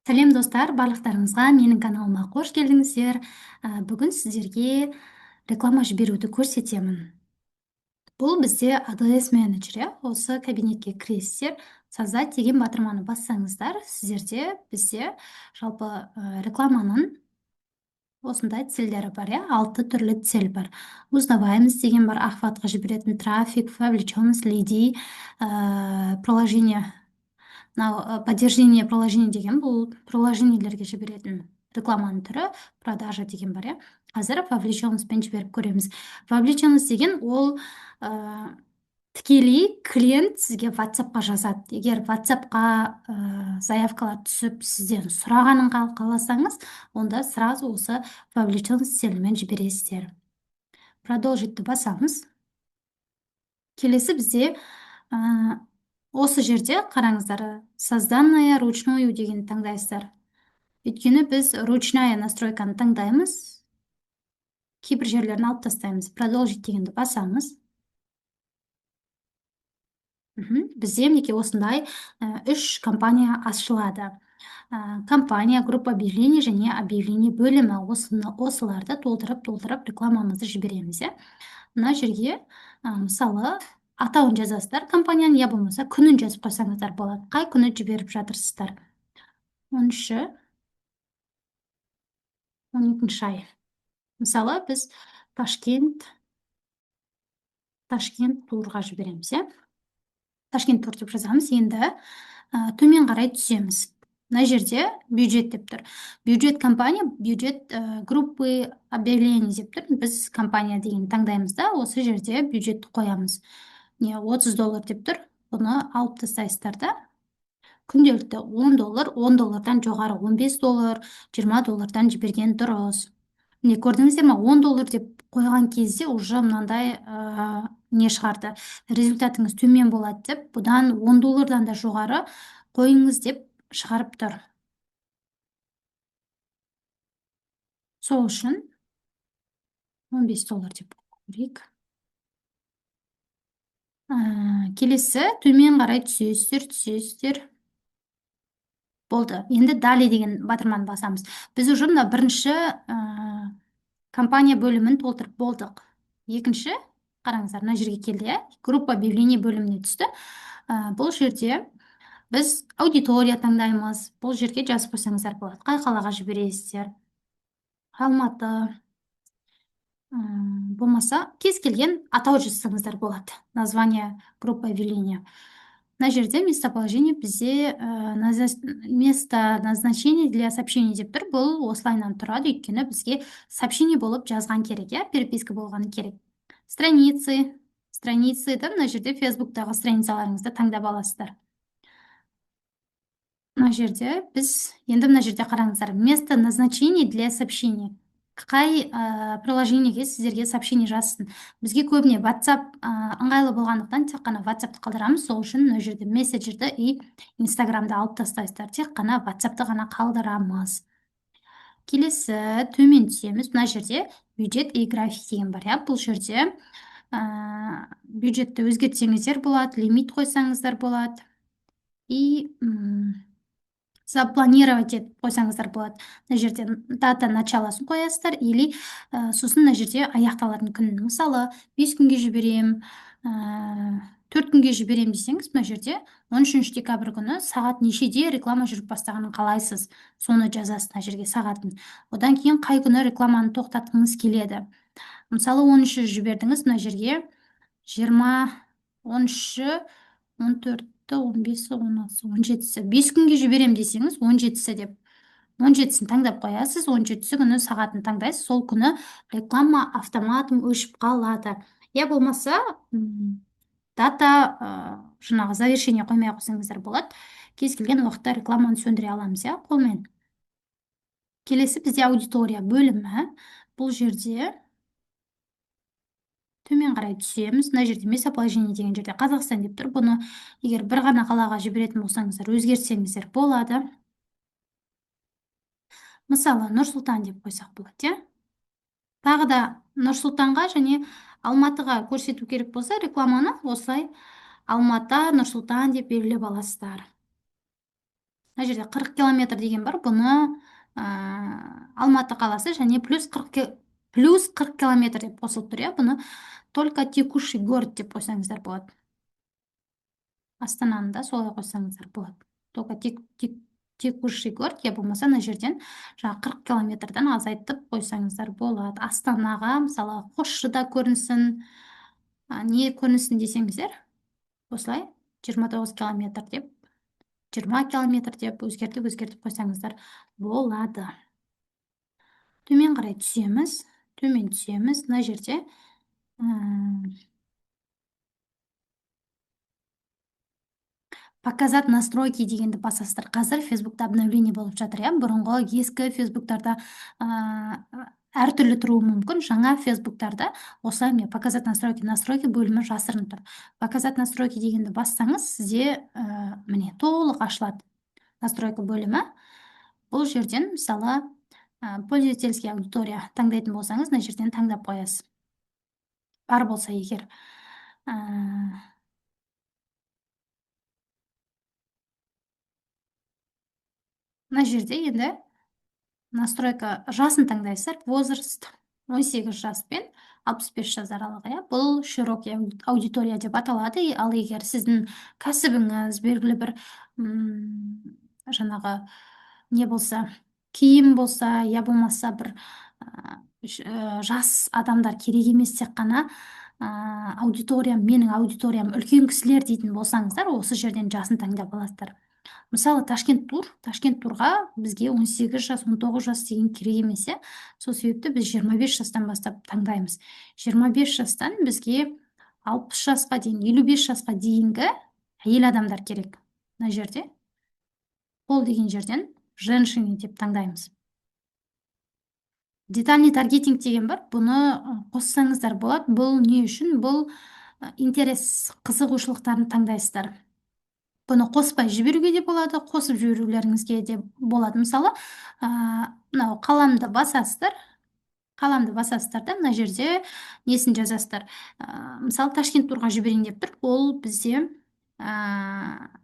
Сәлем достар, барлықтарыңызға менің каналыма қош келдіңіздер. Бүгін сіздерге реклама жіберуді көрсетемін. Бұл бізде AdWords менеджер, осы кабинетке кіресіздер, создать деген батырманы бассаңыздар, сіздерде бізде жалпы рекламаның осындай целдері бар, 6 түрлі цель бар. Узнаваемость деген бар, охватқа жіберетін трафик, вовлеченность, лиди, приложение. Поддержание приложение деген бұл приложениелерге жіберетін рекламаның түрі, продажа деген бар, Қазір вовлеченностьпен жіберіп көреміз. Вовлеченность деген ол тікелей клиент сізге WhatsApp-қа жазады. Егер WhatsApp-қа заявкалар түсіп, сізден сұрағанын қаласаңыз, онда сразу осы вовлеченность целімен жібересіздер. Продолжитті басамыз. Келесі бізде осы жерде қараңыздар, созданная ручную деген таңдайсыздар. Өйткені біз ручная настройканы таңдаймыз, кейбір жерлерін алып тастаймыз. Продолжить дегенді басамыз. Бізде мінекей осындай 3 компания ашылады. Компания, группа объявлений және объявление бөлімі. Осыларды толтырып рекламамызды жібереміз. Мына жерге мысалы атауын жазасыздар компанияның, я болмаса күнін жазып қойсаңыздар болады. Қай күні жіберіп жатырсыздар? 13-12 ай. Мысалы біз Ташкент турға жібереміз. Ташкент тур деп жазамыз. Енді төмен қарай түсеміз. Мына жерде бюджет деп тұр. Бюджет компания, бюджет группы объявлений деп тұр. Біз компания деген таңдаймыз да, осы жерде бюджетті қоямыз. $30 деп тұр. Бұны алып тастайсыздар да. Күнделікті $10, $10 жоғары $15, $20 жіберген дұрыс. Міне көрдіңіздер ме, $10 деп қойған кезде уже мынандай не шығарды. Результатыңыз төмен болады деп, бұдан $10 да жоғары қойыңыз деп шығарып тұр. Сол үшін $15 деп көрейік. Келесі төмен қарай түсесіздер. Болды. Енді далее деген батырманы басамыз. Біз уже мына бірінші компания бөлімін толтырып болдық. Екінші, қараңыздар, мына жерге келді, группа объявлений бөліміне түсті. Бұл жерде біз аудитория таңдаймыз. Бұл жерге жазып қойсаңыздар болады. Қай қалаға жібересіздер? Алматы. Болмаса кез келген атау жазсаңыздар болады. Название группы объявления. Мына жерде местоположение бізде место назначения для сообщений деп тұр. Бұл осылайнан тұрады, өйткені бізге сообщение болып жазған керек, переписка болғаны керек. Страницы да мына жерде Facebook'тағы страницаларыңызды таңдап аласыздар. Мына жерде біз енді мына жерде қараңыздар, место назначения для сообщений. Қай приложениеге сіздерге сообщение жазсын. Бізге көбіне WhatsApp ыңғайлы болғандықтан тек қана WhatsApp'ты қалдырамыз. Сол үшін мына жерде мессенджерді и Instagram'ды алып тастайсыздар. Тек қана WhatsApp'ты ғана қалдырамыз. Келесі төмен түсеміз. Мына жерде бюджет и график деген бар. Бұл жерде бюджетті өзгертсеңіздер болады, лимит қойсаңыздар болады. И запланировать етіп қойсаңыздар болады. Мына жерде дата началасын қоясыздар, или сосын мына жерде аяқталатын күнін. Мысалы, 5 күнге жіберем, 4 күнге жіберем десеңіз, мына жерде 13 декабрь күні сағат нешеде реклама жүріп бастағанын қалайсыз. Соны жазасыз мына жерге сағатын. Одан кейін қай күні рекламаны тоқтатқыңыз келеді. Мысалы, 13 жібердіңіз, мына жерге 20, 13, 14, 15, 16, 17-сі. 5 күнге жіберем десеңіз, 17-сі деп. 17-сін таңдап қоясыз, 17-сі күні сағатын таңдайсыз, сол күні реклама автоматом өшіп қалады. Я болмаса, дата жаңағы завершение қоймай қойсаңыздар болады. Кез келген уақытта рекламаны сөндіре аламыз, қолмен. Келесі бізде аудитория бөлімі. Бұл жерде төмен қарай түсеміз. Мына жерде местоположение деген жерде Қазақстан деп тұр. Бұны егер бір ғана қалаға жіберетін болсаңыздар, өзгертсеңіздер болады. Мысалы, Нұр-Сұлтан деп қойсақ болады, Тағы да Нұр-Сұлтанға және Алматыға көрсету керек болса, рекламаны осылай Алматы, Нұр-Сұлтан деп белгілеп аласыздар. мына жерде 40 километр деген бар. Бұны Алматы қаласы және плюс 40 километр деп қосылып тұр, иә. Бұны только текущий город деп қойсаңыздар болады. Астананы да солай қойсаңыздар болады. Только текущий город, я болмаса мына жерден жаңағы 40 километрден азайтып қойсаңыздар болады. Астанаға мысалы Қосшыда көрінсін, не көрінсін десеңіздер, осылай 29 километр деп, 20 километр деп өзгертіп қойсаңыздар болады. Төмен қарай түсеміз. Мына жерде показать настройки дегенді басасыздар. Қазір Фейсбукта обновление болып жатыр, иә. Бұрынғы ескі Фейсбуктарда әртүрлі тұруы мүмкін. Жаңа Фейсбуктарда осылай мен показать настройки бөлімі жасырын тұр. Показать настройки дегенді бассаңыз, сізде міне толық ашылады настройка бөлімі. Бұл жерден мысалы пользовательский аудитория таңдайтын болсаңыз, мына жерден таңдап қоясыз. Бар болса егер. Мына жерде енді настройка жасын таңдайсыздар. Возраст 18 жас пен 65 жас аралығы, иә. Бұл широкий аудитория деп аталады. Ал егер сіздің кәсібіңіз белгілі бір жаңағы не болса, киім болса, я болмаса бір жас адамдар керек емес, тек қана менің аудиториям үлкен кісілер дейтін болсаңыздар, осы жерден жасын таңдап аласыздар. Мысалы Ташкент турға бізге 18 жас, 19 жас деген керек емес, иә. Сол себепті біз 25 жастан бастап таңдаймыз. 25 жастан бізге 60 жасқа дейін, 55 жасқа дейінгі әйел адамдар керек. Мына жерде пол деген жерден женщины деп таңдаймыз. Детальный таргетинг деген бар. Бұны қоссаңыздар болады. Бұл не үшін? Бұл интерес, қызығушылықтарын таңдайсыздар. Бұны қоспай жіберуге де болады, қосып жіберулеріңізге де болады. Мысалы, мынау қаламды басасыздар да, мына жерде несін жазасыздар. Мысалы, Ташкент турға жіберейін деп тұр. Ол бізде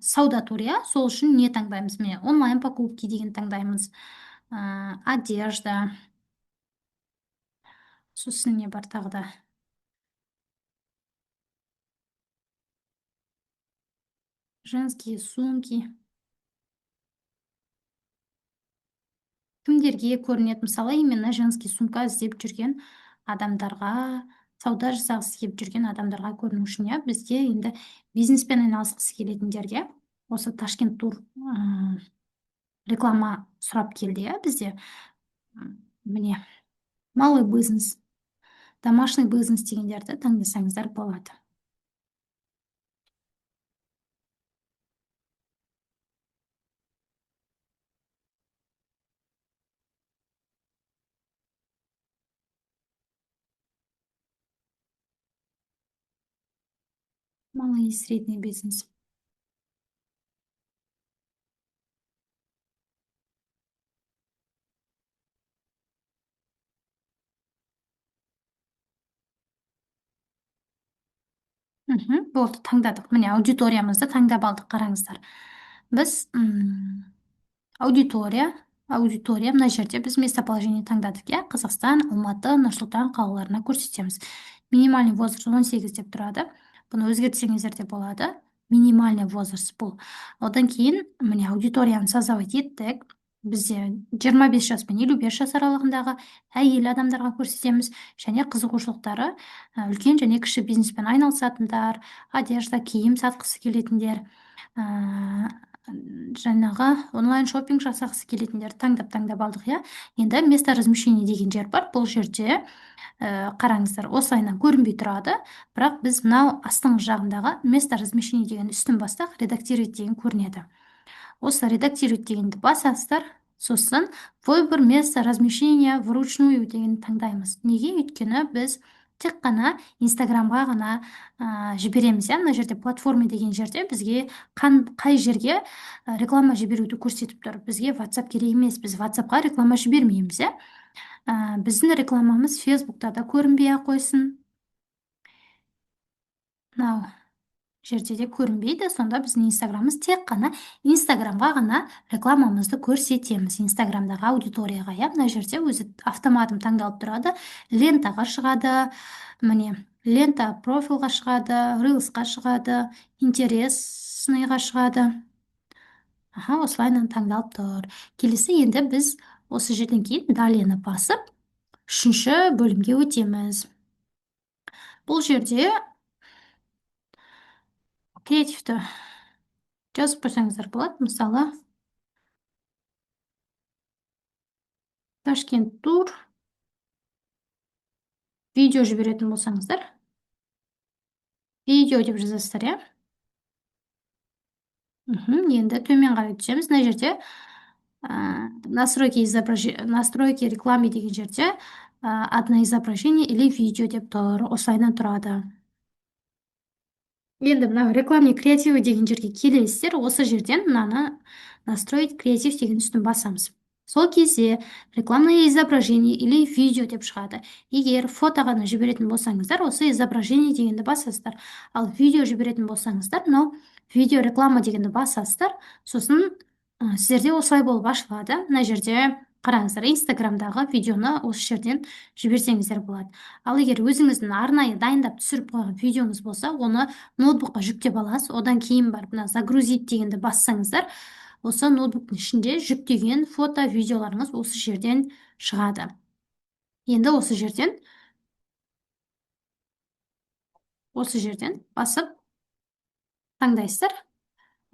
сауда тур, иә. Сол үшін не таңдаймыз? Міне, онлайн покупки деген таңдаймыз. Одежда. Сосын не бар тағы да? Женские сумки. Кімдерге көрінеді? Мысалы, именно женский сумка іздеп жүрген адамдарға, сауда жасағысы келіп жүрген адамдарға көріну үшін, иә. Бізде енді бизнеспен айналысқысы келетіндерге осы Ташкент тур реклама сұрап келді, иә, бізде. Міне, малый бизнес, домашний бизнес дегендерді таңдасаңыздар болады. Малый и средний бизнес. Болды, таңдадық. Міне, аудиториямызды таңдап алдық, қараңыздар. Біз аудитория, мына жерде біз местоположение таңдадық, иә. Қазақстан, Алматы, Нұрсұлтан қалаларына көрсетеміз. Минимальный возраст 18 деп тұрады. Бұны өзгертсеңіздер де болады. Минимальный возраст бұл. Одан кейін, міне, аудиторияны создавать еттік. Бізде 25 жас пен 55 жас аралығындағы әйел адамдарға көрсетеміз. Және қызығушылықтары үлкен және кіші бизнеспен айналысатындар, одежда, киім сатқысы келетіндер, жаңағы онлайн шопинг жасағысы келетіндер таңдап алдық, иә. Енді место размещения деген жер бар. Бұл жерде қараңыздар, осылайынан көрінбей тұрады, бірақ біз мынау астыңғы жағындағы место размещения деген үстін бастақ, редактировать деген көрінеді. Осы редактировать дегенді басасыздар, сосын выбор место размещения вручную деген таңдаймыз. Неге? Өйткені біз тек қана Инстаграмға ғана жібереміз, иә. Мына жерде платформа деген жерде бізге қай жерге реклама жіберуді көрсетіп тұр. Бізге WhatsApp керек емес, біз WhatsAppқа реклама жібермейміз, иә. Біздің рекламамыз Фейсбукта да көрінбей ақ қойсын. Мынау жерде де көрінбейді. Сонда біздің инстаграмымыз тек қана инстаграмға ғана рекламамызды көрсетеміз, инстаграмдағы аудиторияға. Иә, мына жерде өзі автоматом таңдалып тұрады, лентаға шығады, міне лента профилға шығады, рилсқа шығады, интересныйға шығады. Осылайынан таңдалып тұр. Келесі, енді біз осы жерден кейін далені басып үшінші бөлімге өтеміз. Бұл жерде креативті жазып қойсаңыздар болады. Мысалы, Ташкент тур видео жіберетін болсаңыздар, видео деп жазасыздар, иә. Енді төмен қарай түсеміз. Мына жерде настройки рекламы деген жерде одно изображение или видео деп тұр. Осылайынан тұрады. Енді мына рекламный креативі деген жерге келесіздер. Осы жерден мынаны настроить креатив деген үстін басамыз. Сол кезде рекламное изображение или видео деп шығады. Егер фото ғана жіберетін болсаңыздар, осы изображение дегенді басасыздар. Ал видео жіберетін болсаңыздар, мынау видео реклама дегенді басасыздар. Сосын сіздерде осылай болып ашылады. Мына жерде қараңыздар, инстаграмдағы видеоны осы жерден жіберсеңіздер болады. Ал егер өзіңіздің арнайы дайындап түсіріп қойған видеоңыз болса, оны ноутбукқа жүктеп аласыз. Одан кейін барып мына загрузить дегенді бассаңыздар, осы ноутбуктың ішінде жүктеген фото, видеоларыңыз осы жерден шығады. Енді осы жерден басып таңдайсыздар.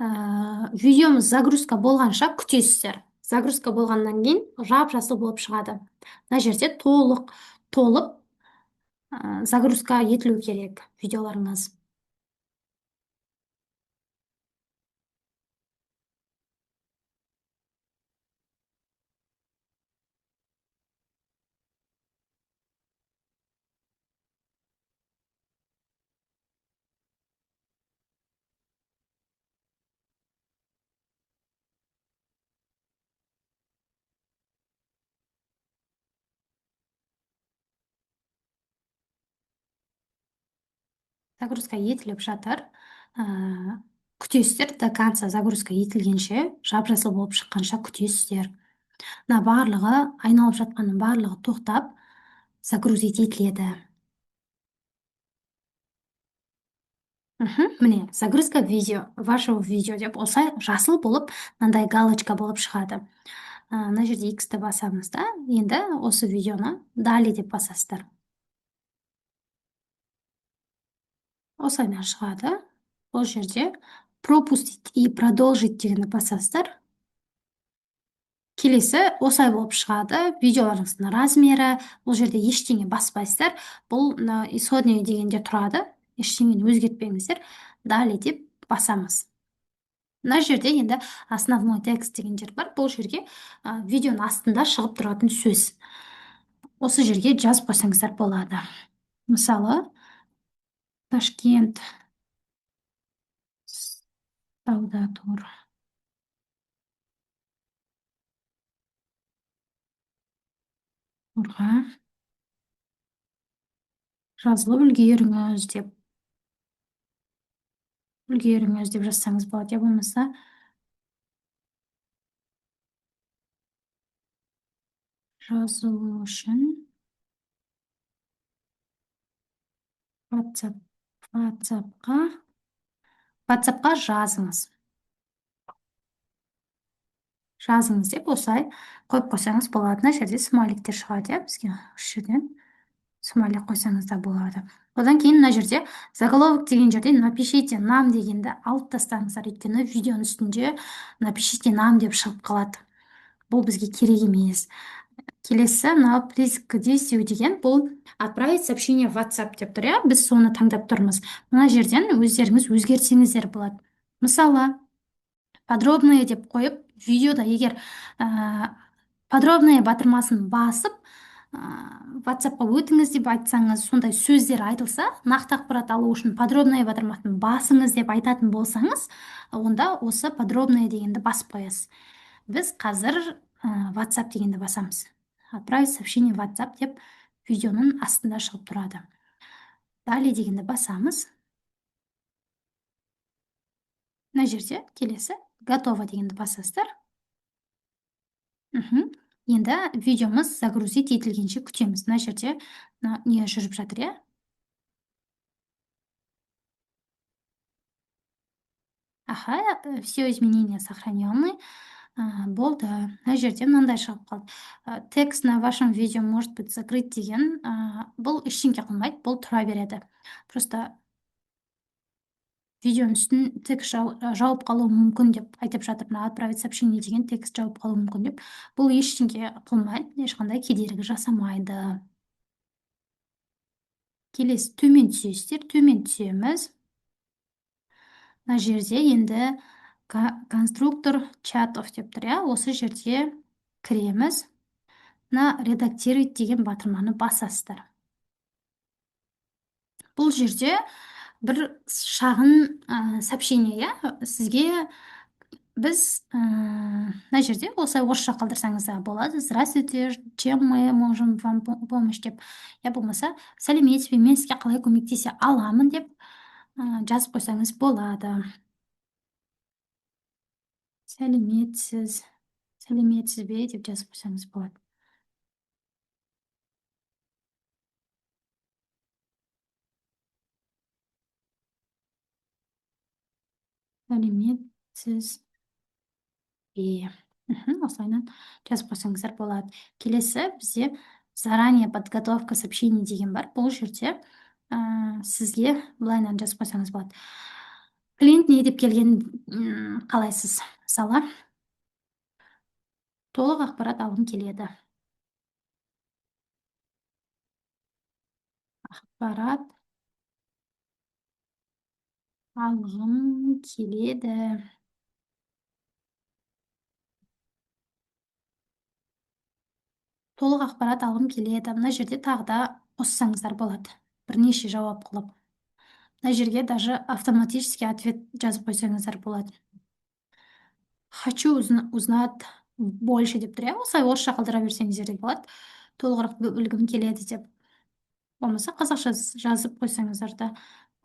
Видеомыз загрузка болғанша күтесіздер. Загрузка болғаннан кейін жап-жасыл болып шығады. Мына жерде толып загрузка етілу керек видеоларыңыз. Загрузка етіліп жатыр. Күтесіздер, до конца загрузка етілгенше, жап-жасыл болып шыққанша күтесіздер. Мына барлығы, айналып жатқанның барлығы тоқтап, загрузить етіледі. Міне, загрузка видео, вашего видео деп осылай жасыл болып, мынандай галочка болып шығады. Мына жерде X-ті басамыз да, енді осы видеоны дали деп басасыздар. Осылайынан шығады. Бұл жерде пропустить и продолжить дегенді басасыздар. Келесі осылай болып шығады. Видеоларыңыздың размері, бұл жерде ештеңе баспайсыздар. Бұл исходный дегенде тұрады. Ештеңені өзгертпеңіздер. Дали деп басамыз. Мына жерде енді основной текст деген жер бар. Бұл жерге видеоның астында шығып тұратын сөз. Осы жерге жазып қойсаңыздар болады. Мысалы, Ташкент сауда туры. Турға жазылып үлгеріңіз деп жазсаңыз болады. Я болмаса жазылу үшін WhatsApp-қа жазыңыз. Жазыңыз деп осылай қойып қойсаңыз болады. Мына жерде смайликтер шығады, бізге осы жерден смайлик қойсаңыз да болады. Одан кейін мына жерде заголовок деген жерде напишите нам дегенді алып тастаңыздар. Өйткені видеоның үстінде напишите нам деп шығып қалады. Бұл бізге керек емес. Келесі, мынау please к действию деген, бұл отправить сообщение в WhatsApp деп тұр, иә? Біз соны таңдап тұрмыз. Мына жерден өздеріңіз өзгертсеңіздер болады. Мысалы, подробное деп қойып, видеода егер подробное батырмасын басып, WhatsApp-қа өтіңіз деп айтсаңыз, сондай сөздер айтылса, нақты ақпарат алу үшін подробное батырмасын басыңыз деп айтатын болсаңыз, онда осы подробное дегенді басып қоясыз. Біз қазір WhatsApp дегенді басамыз. Отправить сообщение в WhatsApp деп видеоның астында шығып тұрады. Далее дегенді басамыз. мына жерде келесі готово дегенді басасыздар. Енді видеомыз загрузить етілгенше күтеміз. Мына жерде не жүріп жатыр, иә? Ага, все изменения сохранены. Болды. Мына жерде мынандай шығып қалды. Текст на вашем видео может быть закрыт деген. Бұл ештеңке қылмайды, бұл тұра береді. Просто видеоның үстін текст жауып қалуы мүмкін деп айтып жатыр. Мына отправить сообщение деген текст жауып қалуы мүмкін деп. Бұл ештеңке қылмайды, ешқандай кедергі жасамайды. Келесі төмен түсесіздер, төмен түсеміз. Мына жерде енді конструктор чатов деп тұр, иә? Осы жерде кіреміз. Мына редактировать деген батырманы басасыздар. Бұл жерде бір шағын сообщение, иә? Сізге біз мына жерде осылай орысша қалдырсаңыз да болады. Здравствуйте, чем мы можем вам помочь деп. Я болмаса, сәлеметсіз бе, мен сізге қалай көмектесе аламын деп жазып қойсаңыз болады. Сәлеметсіз бе деп жазып қойсаңыз болады. Сәлеметсіз бе. Осылайынан жазып қойсаңыздар болады. Келесі бізде заранее подготовка сообщений деген бар. Бұл жерде сізге былайынан жазып қойсаңыз болады. Клиент не деп келген қалайсыз? Мысалы, толық ақпарат алғым келеді. Ақпарат алғым келеді. Толық ақпарат алғым келеді. Мына жерде тағы да қоссаңыздар болады. Бірнеше жауап қылып. Мына жерге даже автоматический ответ жазып қойсаңыздар болады. Хочу узнать больше деп тұр, иә? Осылай орысша қалдыра берсеңіздер де болады. Толығырақ білгім келеді деп. Болмаса қазақша жазып қойсаңыздар да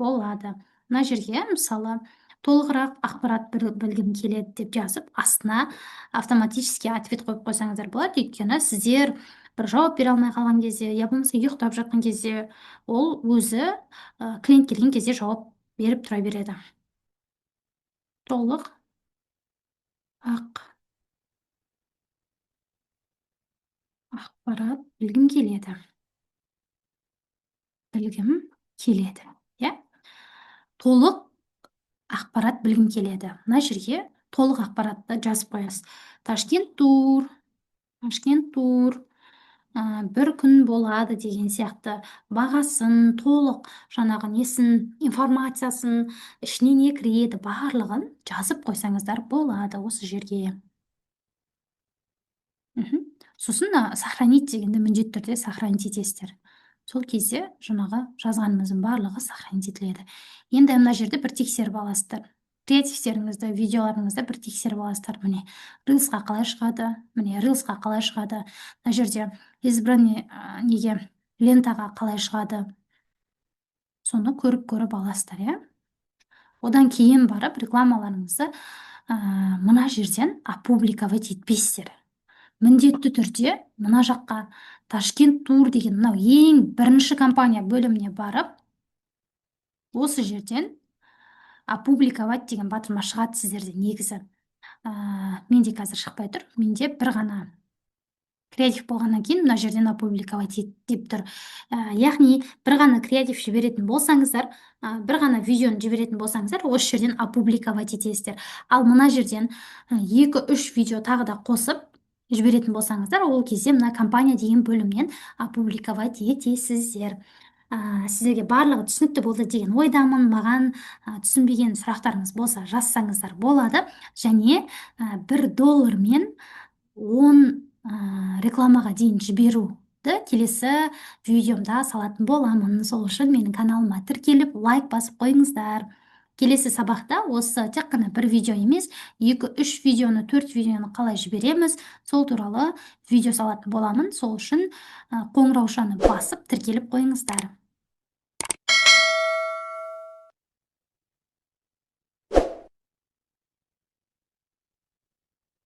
болады. Мына жерге мысалы толығырақ ақпарат білгім келеді деп жазып, астына автоматический ответ қойып қойсаңыздар болады. Өйткені сіздер бір жауап бере алмай қалған кезде, я болмаса ұйықтап жатқан кезде, ол өзі клиент келген кезде жауап беріп тұра береді. Толық ақпарат білгім келеді. Иә? Толық ақпарат білгім келеді. Мына жерге толық ақпаратты жазып қоясыз. Ташкент тур, бір күн болады деген сияқты бағасын, толық жаңағы несін, информациясын, ішіне не кіреді, барлығын жазып қойсаңыздар болады осы жерге. Сосын сохранить дегенді міндетті түрде сохранить етесіздер. Сол кезде жаңағы жазғанымыздың барлығы сохранить етіледі. Енді мына жерде бір тексеріп аласыздар. Креативтеріңізді, видеоларыңызды бір тексеріп аласыздар. Міне, рилсқа қалай шығады, мына жерде избранный неге лентаға қалай шығады. Соны көріп аласыздар, иә? Одан кейін барып рекламаларыңызды мына жерден опубликовать етпейсіздер. Міндетті түрде мына жаққа Ташкент тур деген мынау ең бірінші компания бөліміне барып, осы жерден опубликовать деген батырма шығады сіздерде негізі. Менде қазір шықпай тұр. Менде бір ғана креатив болғаннан кейін мына жерден опубликовать деп тұр. Яғни бір ғана креатив жіберетін болсаңыздар, бір ғана видеоны жіберетін болсаңыздар, осы жерден опубликовать етесіздер. Ал мына жерден 2-3 видео тағы да қосып жіберетін болсаңыздар, ол кезде мына компания деген бөлімнен опубликовать етесіздер. Сіздерге барлығы түсінікті болды деген ойдамын. Маған түсінбеген сұрақтарыңыз болса жазсаңыздар болады. Және $1 мен 10 рекламаға дейін жіберуді келесі видеомда салатын боламын. Сол үшін менің каналыма тіркеліп, лайк басып қойыңыздар. Келесі сабақта осы тек қана бір видео емес, 2-3 видеоны, 4 видеоны қалай жібереміз, сол туралы видео салатын боламын. Сол үшін қоңыраушаны басып тіркеліп қойыңыздар.